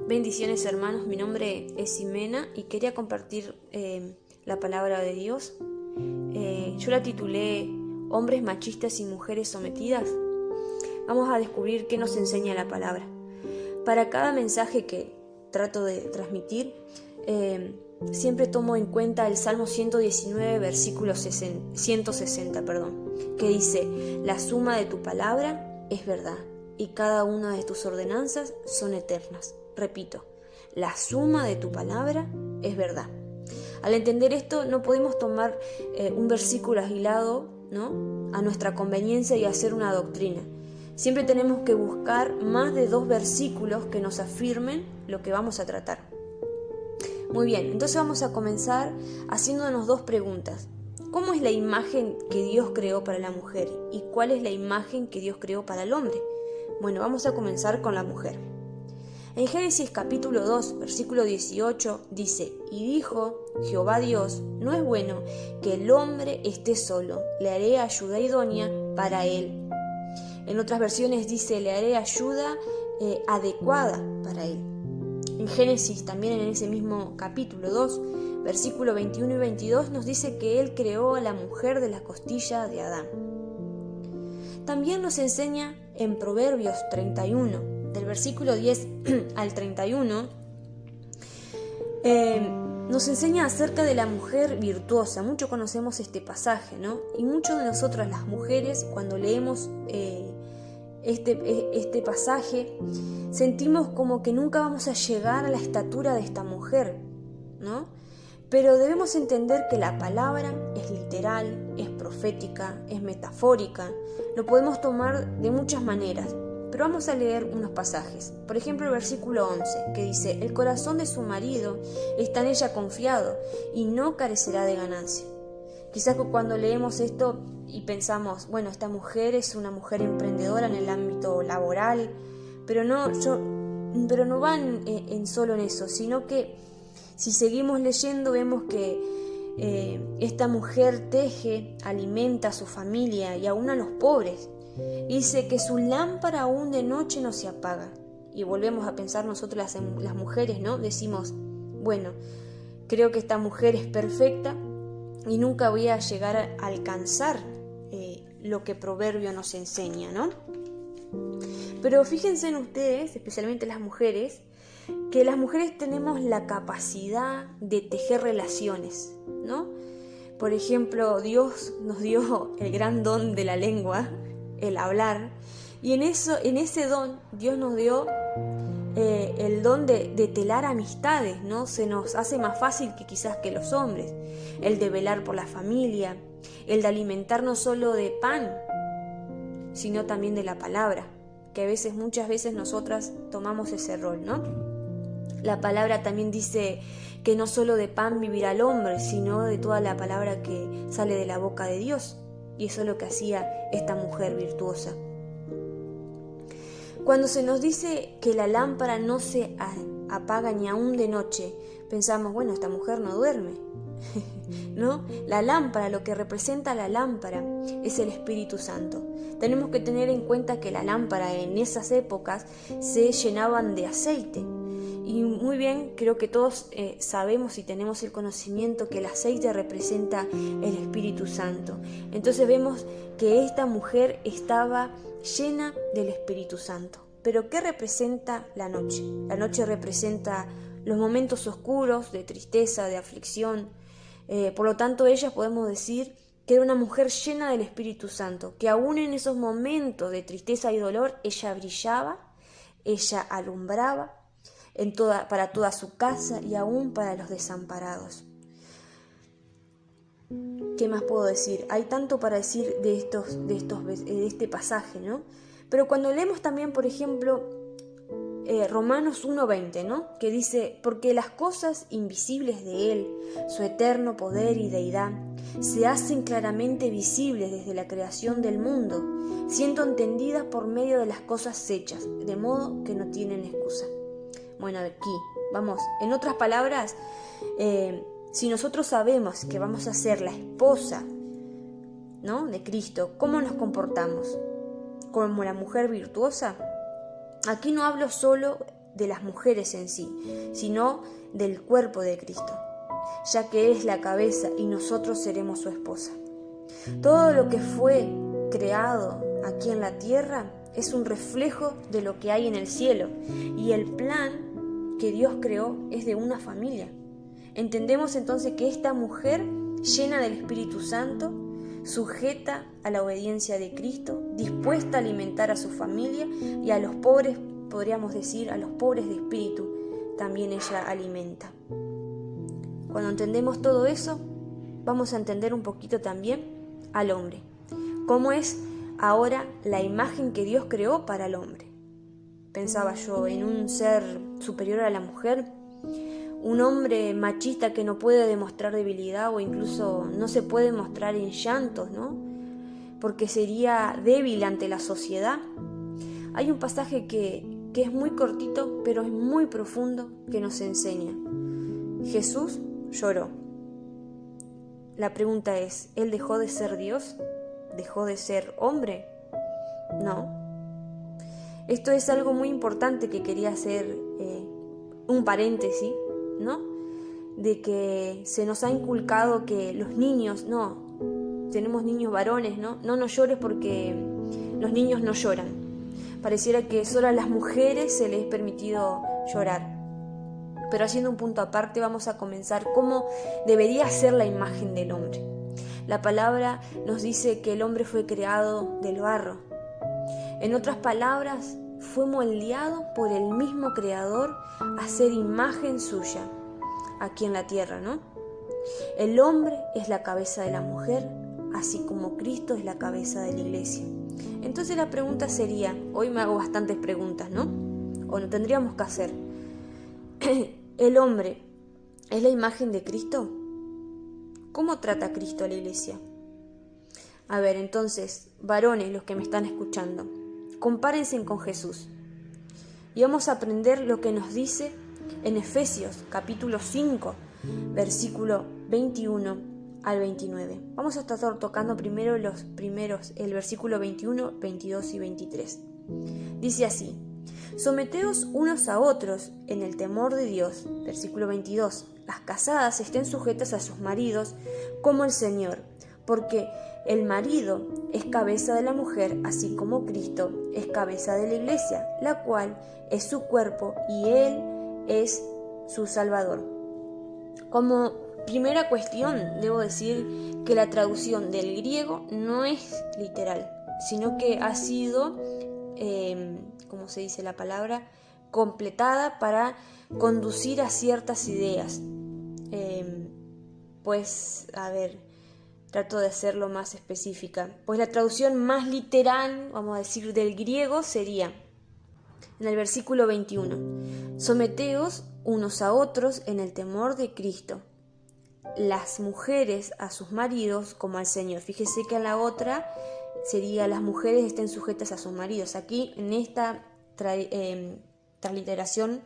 Bendiciones hermanos, mi nombre es Ximena y quería compartir la palabra de Dios. Yo la titulé Hombres machistas y mujeres sometidas. Vamos a descubrir qué nos enseña la palabra. Para cada mensaje que trato de transmitir, siempre tomo en cuenta el Salmo 119, versículo 160, que dice: la suma de tu palabra es verdad y cada una de tus ordenanzas son eternas. Repito, la suma de tu palabra es verdad. Al entender esto, no podemos tomar un versículo aislado, ¿no?, a nuestra conveniencia y hacer una doctrina. Siempre tenemos que buscar más de 2 versículos que nos afirmen lo que vamos a tratar. Muy bien, entonces vamos a comenzar haciéndonos 2 preguntas. ¿Cómo es la imagen que Dios creó para la mujer? ¿Y cuál es la imagen que Dios creó para el hombre? Bueno, vamos a comenzar con la mujer. En Génesis capítulo 2, versículo 18 dice: y dijo Jehová Dios, no es bueno que el hombre esté solo, le haré ayuda idónea para él. En otras versiones dice: le haré ayuda adecuada para él. En Génesis, también en ese mismo capítulo 2, versículo 21 y 22, nos dice que él creó a la mujer de la costilla de Adán. También nos enseña en Proverbios 31, del versículo 10 al 31, nos enseña acerca de la mujer virtuosa. Muchos conocemos este pasaje, ¿no? Y muchos de nosotras las mujeres, cuando leemos este pasaje, sentimos como que nunca vamos a llegar a la estatura de esta mujer, ¿no? Pero debemos entender que la palabra es literal, es profética, es metafórica. Lo podemos tomar de muchas maneras, pero vamos a leer unos pasajes. Por ejemplo, el versículo 11, que dice: el corazón de su marido está en ella confiado y no carecerá de ganancia. Quizás cuando leemos esto y pensamos, bueno, esta mujer es una mujer emprendedora en el ámbito laboral, pero no van solo en eso, sino que si seguimos leyendo vemos que esta mujer teje, alimenta a su familia y aún a los pobres. Dice que su lámpara aún de noche no se apaga. Y volvemos a pensar nosotros las mujeres, ¿no? Decimos, bueno, creo que esta mujer es perfecta y nunca voy a llegar a alcanzar lo que Proverbio nos enseña, ¿no? Pero fíjense en ustedes, especialmente las mujeres, que las mujeres tenemos la capacidad de tejer relaciones, ¿no? Por ejemplo, Dios nos dio el gran don de la lengua, el hablar, y en ese don Dios nos dio el don de telar amistades, ¿no? Se nos hace más fácil que quizás que los hombres, el de velar por la familia, el de alimentar no solo de pan, sino también de la palabra, que muchas veces nosotras tomamos ese rol, ¿no? La palabra también dice que no solo de pan vivirá el hombre, sino de toda la palabra que sale de la boca de Dios. Y eso es lo que hacía esta mujer virtuosa. Cuando se nos dice que la lámpara no se apaga ni aún de noche, pensamos, bueno, esta mujer no duerme, ¿no? La lámpara, lo que representa la lámpara, es el Espíritu Santo. Tenemos que tener en cuenta que la lámpara en esas épocas se llenaban de aceite. Y muy bien, creo que todos sabemos y tenemos el conocimiento que el aceite representa el Espíritu Santo. Entonces vemos que esta mujer estaba llena del Espíritu Santo. Pero ¿qué representa la noche? La noche representa los momentos oscuros de tristeza, de aflicción. Por lo tanto, ella podemos decir que era una mujer llena del Espíritu Santo, que aún en esos momentos de tristeza y dolor, ella brillaba, ella alumbraba para toda su casa y aún para los desamparados. ¿Qué más puedo decir? Hay tanto para decir de este pasaje, ¿no? Pero cuando leemos también, por ejemplo, Romanos 1:20, ¿no?, que dice: porque las cosas invisibles de Él, su eterno poder y deidad, se hacen claramente visibles desde la creación del mundo, siendo entendidas por medio de las cosas hechas, de modo que no tienen excusa. Bueno, aquí, vamos, en otras palabras, si nosotros sabemos que vamos a ser la esposa, ¿no?, de Cristo, ¿cómo nos comportamos? ¿Como la mujer virtuosa? Aquí no hablo solo de las mujeres en sí, sino del cuerpo de Cristo, ya que Él es la cabeza y nosotros seremos su esposa. Todo lo que fue creado aquí en la tierra es un reflejo de lo que hay en el cielo, y el plan que Dios creó es de una familia. Entendemos entonces que esta mujer, llena del Espíritu Santo, sujeta a la obediencia de Cristo, dispuesta a alimentar a su familia, y a los pobres, podríamos decir, a los pobres de espíritu, también ella alimenta. Cuando entendemos todo eso, vamos a entender un poquito también al hombre. ¿Cómo es ahora la imagen que Dios creó para el hombre? Pensaba yo en un ser superior a la mujer, un hombre machista que no puede demostrar debilidad o incluso no se puede mostrar en llantos, ¿no? Porque sería débil ante la sociedad. Hay un pasaje que es muy cortito, pero es muy profundo, que nos enseña. Jesús lloró. La pregunta es, ¿Él dejó de ser Dios? ¿Dejó de ser hombre? No. Esto es algo muy importante que quería hacer un paréntesis, ¿no? De que se nos ha inculcado que los niños, no, tenemos niños varones, ¿no? No nos llores porque los niños no lloran. Pareciera que solo a las mujeres se les es permitido llorar. Pero haciendo un punto aparte, vamos a comenzar cómo debería ser la imagen del hombre. La palabra nos dice que el hombre fue creado del barro. En otras palabras, fue moldeado por el mismo Creador a ser imagen suya aquí en la tierra, ¿no? El hombre es la cabeza de la mujer, así como Cristo es la cabeza de la iglesia. Entonces la pregunta sería, hoy me hago bastantes preguntas, ¿no? O no tendríamos que hacer. ¿El hombre es la imagen de Cristo? ¿Cómo trata Cristo a la iglesia? A ver, entonces, varones, los que me están escuchando, compárense con Jesús. Y vamos a aprender lo que nos dice en Efesios, capítulo 5, versículo 21 al 29. Vamos a estar tocando primero el versículo 21, 22 y 23. Dice así: someteos unos a otros en el temor de Dios. Versículo 22. Las casadas estén sujetas a sus maridos como el Señor, porque el marido es cabeza de la mujer, así como Cristo es cabeza de la iglesia, la cual es su cuerpo y Él es su Salvador. Como primera cuestión, debo decir que la traducción del griego no es literal, sino que ha sido, ¿cómo se dice la palabra?, completada para conducir a ciertas ideas. Trato de hacerlo más específica. Pues la traducción más literal, vamos a decir, del griego sería, en el versículo 21, someteos unos a otros en el temor de Cristo, las mujeres a sus maridos como al Señor. Fíjese que en la otra sería las mujeres estén sujetas a sus maridos. Aquí en esta transliteración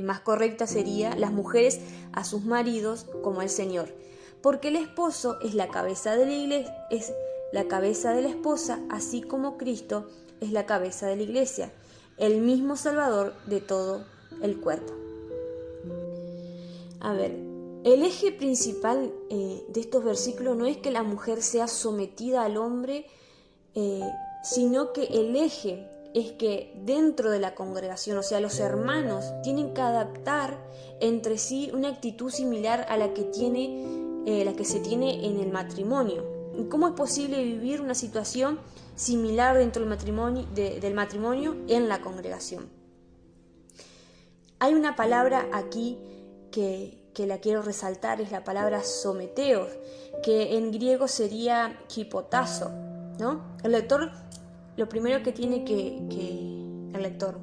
más correcta sería las mujeres a sus maridos como al Señor, porque el esposo es la cabeza de la iglesia, es la cabeza de la esposa, así como Cristo es la cabeza de la iglesia, el mismo Salvador de todo el cuerpo. A ver, el eje principal de estos versículos no es que la mujer sea sometida al hombre, sino que el eje es que dentro de la congregación, o sea, los hermanos tienen que adaptar entre sí una actitud similar a la que se tiene en el matrimonio. ¿Cómo es posible vivir una situación similar dentro del matrimonio en la congregación? Hay una palabra aquí que la quiero resaltar, es la palabra someteos, que en griego sería hipotazo, ¿no? El lector, lo primero que tiene el lector,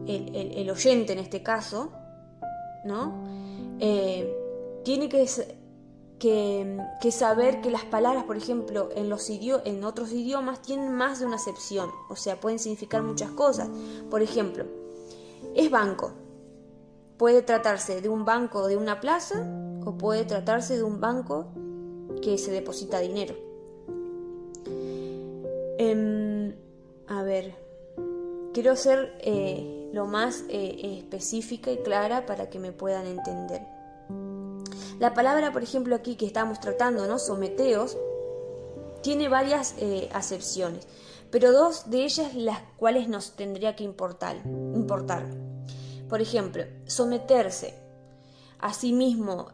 el oyente en este caso, ¿no? Tiene que saber que las palabras, por ejemplo, en otros idiomas tienen más de una acepción, o sea, pueden significar muchas cosas. Por ejemplo, es banco. Puede tratarse de un banco de una plaza o puede tratarse de un banco que se deposita dinero. quiero ser lo más específica y clara para que me puedan entender. La palabra, por ejemplo, aquí que estamos tratando, ¿no? Someteos, tiene varias acepciones, pero dos de ellas las cuales nos tendría que importar. Por ejemplo, someterse a sí mismo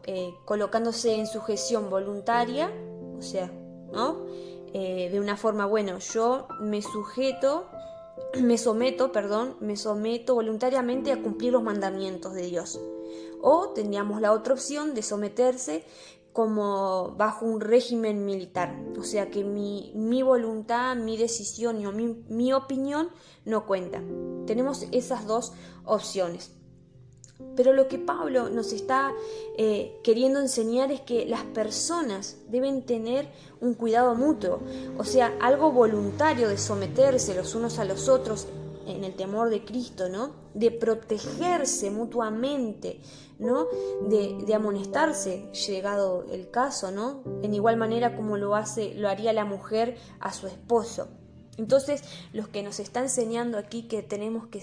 colocándose en sujeción voluntaria, o sea, ¿no? De una forma, bueno, yo me someto voluntariamente a cumplir los mandamientos de Dios. O tendríamos la otra opción de someterse como bajo un régimen militar, o sea que mi voluntad, mi decisión o mi opinión no cuenta. Tenemos esas dos opciones. Pero lo que Pablo nos está queriendo enseñar es que las personas deben tener un cuidado mutuo, o sea, algo voluntario de someterse los unos a los otros en el temor de Cristo, ¿no? De protegerse mutuamente, ¿no? De amonestarse, llegado el caso, ¿no? En igual manera como lo haría la mujer a su esposo. Entonces, lo que nos está enseñando aquí que tenemos que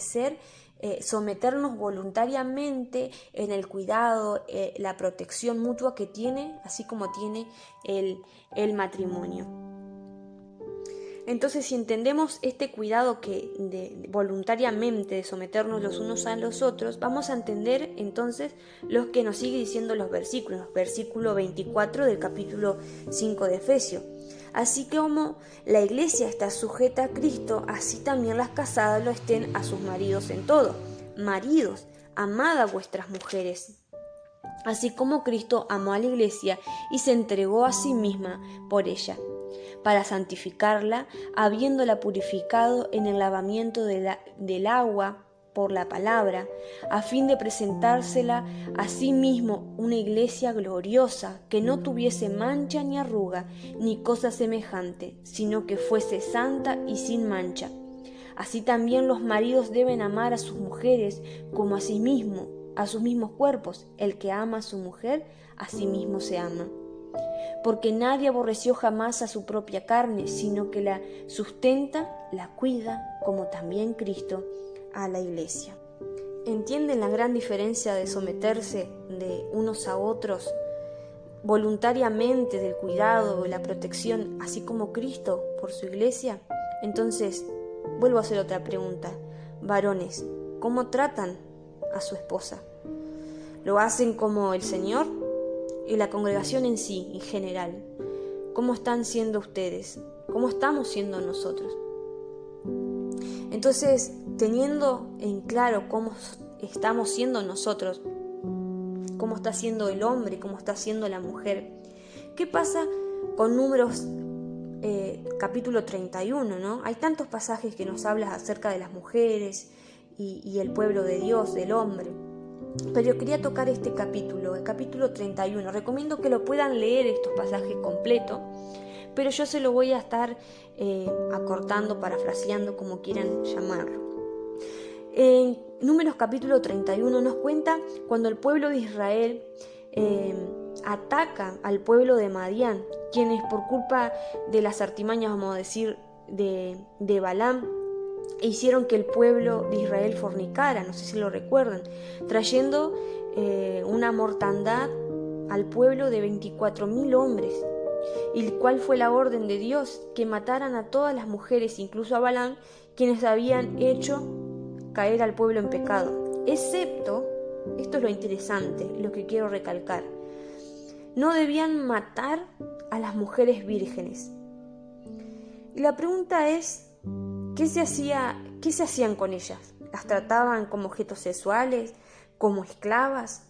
someternos voluntariamente en el cuidado, la protección mutua que tiene, así como tiene el matrimonio. Entonces, si entendemos este cuidado voluntariamente de someternos los unos a los otros, vamos a entender entonces lo que nos sigue diciendo los versículos, versículo 24 del capítulo 5 de Efesios. Así como la iglesia está sujeta a Cristo, así también las casadas lo estén a sus maridos en todo. Maridos, amad a vuestras mujeres, así como Cristo amó a la iglesia y se entregó a sí misma por ella, para santificarla, habiéndola purificado en el lavamiento del agua por la palabra, a fin de presentársela a sí mismo una iglesia gloriosa, que no tuviese mancha ni arruga, ni cosa semejante, sino que fuese santa y sin mancha. Así también los maridos deben amar a sus mujeres como a sí mismo, a sus mismos cuerpos. El que ama a su mujer, a sí mismo se ama. Porque nadie aborreció jamás a su propia carne, sino que la sustenta, la cuida, como también Cristo a la iglesia. ¿Entienden la gran diferencia de someterse de unos a otros voluntariamente, del cuidado, la protección, así como Cristo por su iglesia? Entonces, vuelvo a hacer otra pregunta. Varones, ¿cómo tratan a su esposa? ¿Lo hacen como el Señor? Y la congregación en sí, en general, ¿cómo están siendo ustedes? ¿Cómo estamos siendo nosotros? Entonces, teniendo en claro cómo estamos siendo nosotros, cómo está siendo el hombre, cómo está siendo la mujer, ¿qué pasa con Números capítulo 31, ¿no? Hay tantos pasajes que nos hablan acerca de las mujeres y el pueblo de Dios, del hombre. Pero yo quería tocar este capítulo, el capítulo 31. Recomiendo que lo puedan leer estos pasajes completos, pero yo se lo voy a estar acortando, parafraseando, como quieran llamarlo. En Números capítulo 31 nos cuenta cuando el pueblo de Israel ataca al pueblo de Madián, quienes por culpa de las artimañas, vamos a decir, de Balaam, hicieron que el pueblo de Israel fornicara, no sé si lo recuerdan, trayendo una mortandad al pueblo de 24.000 hombres, y cuál fue la orden de Dios, que mataran a todas las mujeres, incluso a Balaam, quienes habían hecho caer al pueblo en pecado, excepto, esto es lo interesante, lo que quiero recalcar, no debían matar a las mujeres vírgenes. Y la pregunta es, ¿qué se hacían con ellas? ¿Las trataban como objetos sexuales? ¿Como esclavas?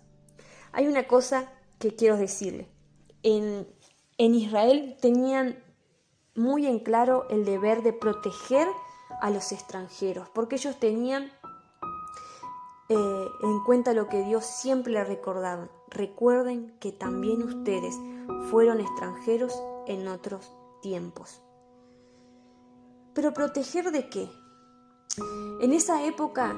Hay una cosa que quiero decirle. En Israel tenían muy en claro el deber de proteger a los extranjeros, porque ellos tenían en cuenta lo que Dios siempre les recordaba. Recuerden que también ustedes fueron extranjeros en otros tiempos. ¿Pero proteger de qué? En esa época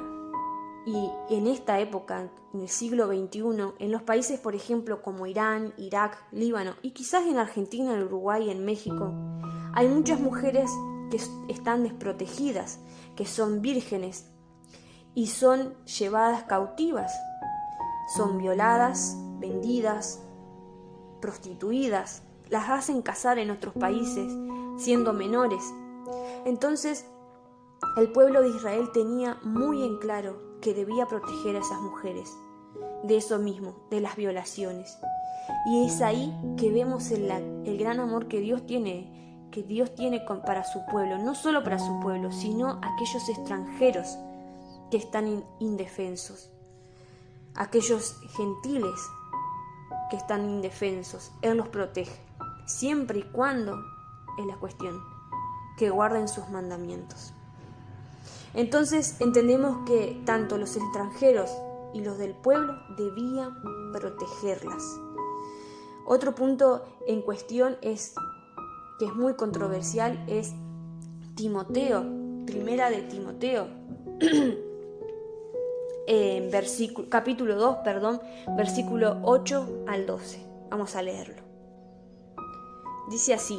y en esta época, en el siglo XXI, en los países, por ejemplo, como Irán, Irak, Líbano y quizás en Argentina, en Uruguay, en México, hay muchas mujeres que están desprotegidas, que son vírgenes y son llevadas cautivas, son violadas, vendidas, prostituidas, las hacen casar en otros países siendo menores. Entonces, el pueblo de Israel tenía muy en claro que debía proteger a esas mujeres de eso mismo, de las violaciones. Y es ahí que vemos el gran amor que Dios tiene para su pueblo, no solo para su pueblo, sino aquellos extranjeros que están indefensos, aquellos gentiles que están indefensos. Él los protege, siempre y cuando, es la cuestión, que guarden sus mandamientos. Entonces entendemos que tanto los extranjeros y los del pueblo debían protegerlas. Otro punto en cuestión que es muy controversial, es Timoteo, primera de Timoteo, capítulo 2, versículo 8 al 12. Vamos a leerlo. Dice así: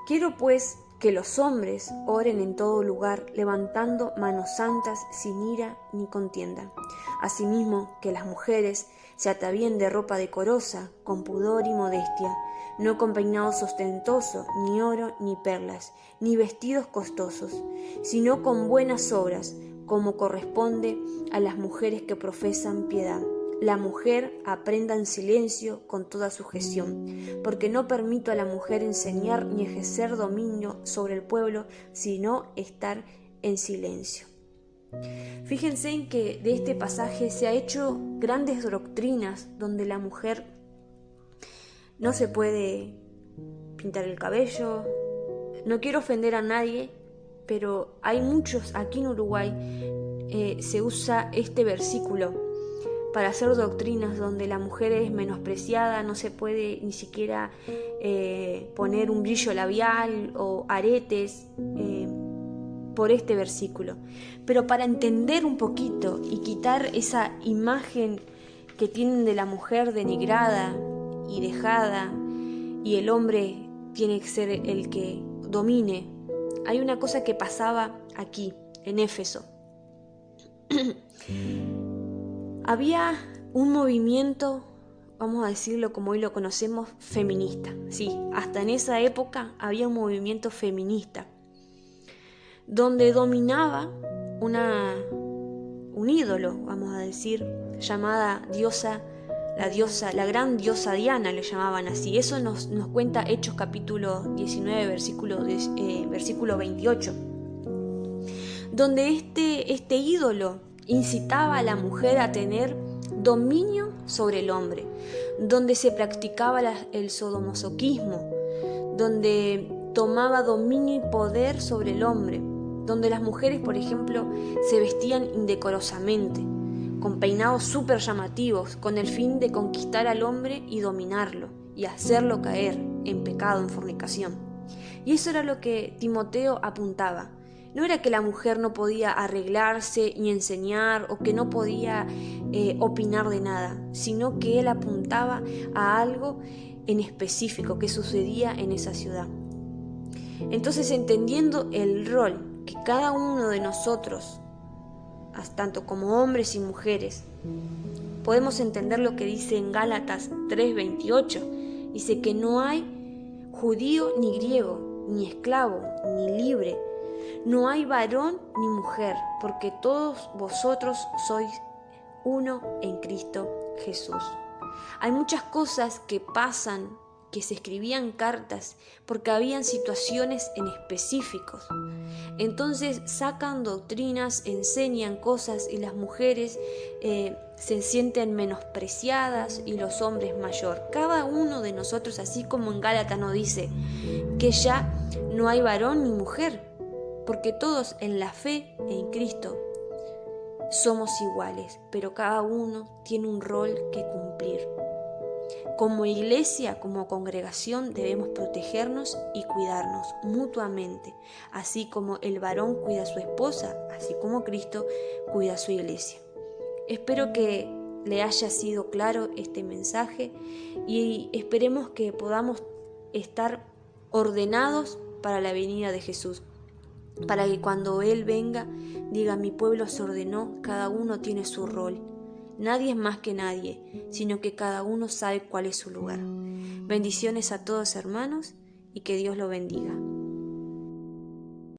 quiero pues que los hombres oren en todo lugar, levantando manos santas sin ira ni contienda. Asimismo, que las mujeres se atavíen de ropa decorosa, con pudor y modestia, no con peinados ostentosos, ni oro, ni perlas, ni vestidos costosos, sino con buenas obras, como corresponde a las mujeres que profesan piedad. La mujer aprenda en silencio con toda sujeción, porque no permito a la mujer enseñar ni ejercer dominio sobre el pueblo, sino estar en silencio. Fíjense en que de este pasaje se ha hecho grandes doctrinas donde la mujer no se puede pintar el cabello. No quiero ofender a nadie, pero hay muchos aquí en Uruguay, se usa este versículo para hacer doctrinas donde la mujer es menospreciada, no se puede ni siquiera poner un brillo labial o aretes por este versículo. Pero para entender un poquito y quitar esa imagen que tienen de la mujer denigrada y dejada y el hombre tiene que ser el que domine, hay una cosa que pasaba aquí en Éfeso. Había un movimiento, vamos a decirlo como hoy lo conocemos, feminista. Sí, hasta en esa época había un movimiento feminista donde dominaba un ídolo, vamos a decir, llamada la gran diosa Diana, le llamaban así. Eso nos cuenta Hechos capítulo 19, versículo 28, donde este ídolo incitaba a la mujer a tener dominio sobre el hombre, donde se practicaba el sadomasoquismo, donde tomaba dominio y poder sobre el hombre, donde las mujeres, por ejemplo, se vestían indecorosamente, con peinados súper llamativos, con el fin de conquistar al hombre y dominarlo, y hacerlo caer en pecado, en fornicación. Y eso era lo que Timoteo apuntaba. No era que la mujer no podía arreglarse ni enseñar o que no podía opinar de nada, sino que él apuntaba a algo en específico que sucedía en esa ciudad. Entonces, entendiendo el rol que cada uno de nosotros, tanto como hombres y mujeres, podemos entender lo que dice en Gálatas 3:28. Dice que no hay judío ni griego, ni esclavo, ni libre, no hay varón ni mujer, porque todos vosotros sois uno en Cristo Jesús. Hay muchas cosas que pasan, que se escribían cartas, porque habían situaciones en específicos. Entonces sacan doctrinas, enseñan cosas y las mujeres se sienten menospreciadas y los hombres mayor. Cada uno de nosotros, así como en Gálatas nos dice que ya no hay varón ni mujer, porque todos en la fe en Cristo somos iguales, pero cada uno tiene un rol que cumplir. Como iglesia, como congregación, debemos protegernos y cuidarnos mutuamente, así como el varón cuida a su esposa, así como Cristo cuida a su iglesia. Espero que le haya sido claro este mensaje y esperemos que podamos estar ordenados para la venida de Jesús. para que cuando Él venga diga: mi pueblo se ordenó, cada uno tiene su rol. Nadie es más que nadie, sino que cada uno sabe cuál es su lugar. Bendiciones a todos, hermanos, y que Dios lo bendiga.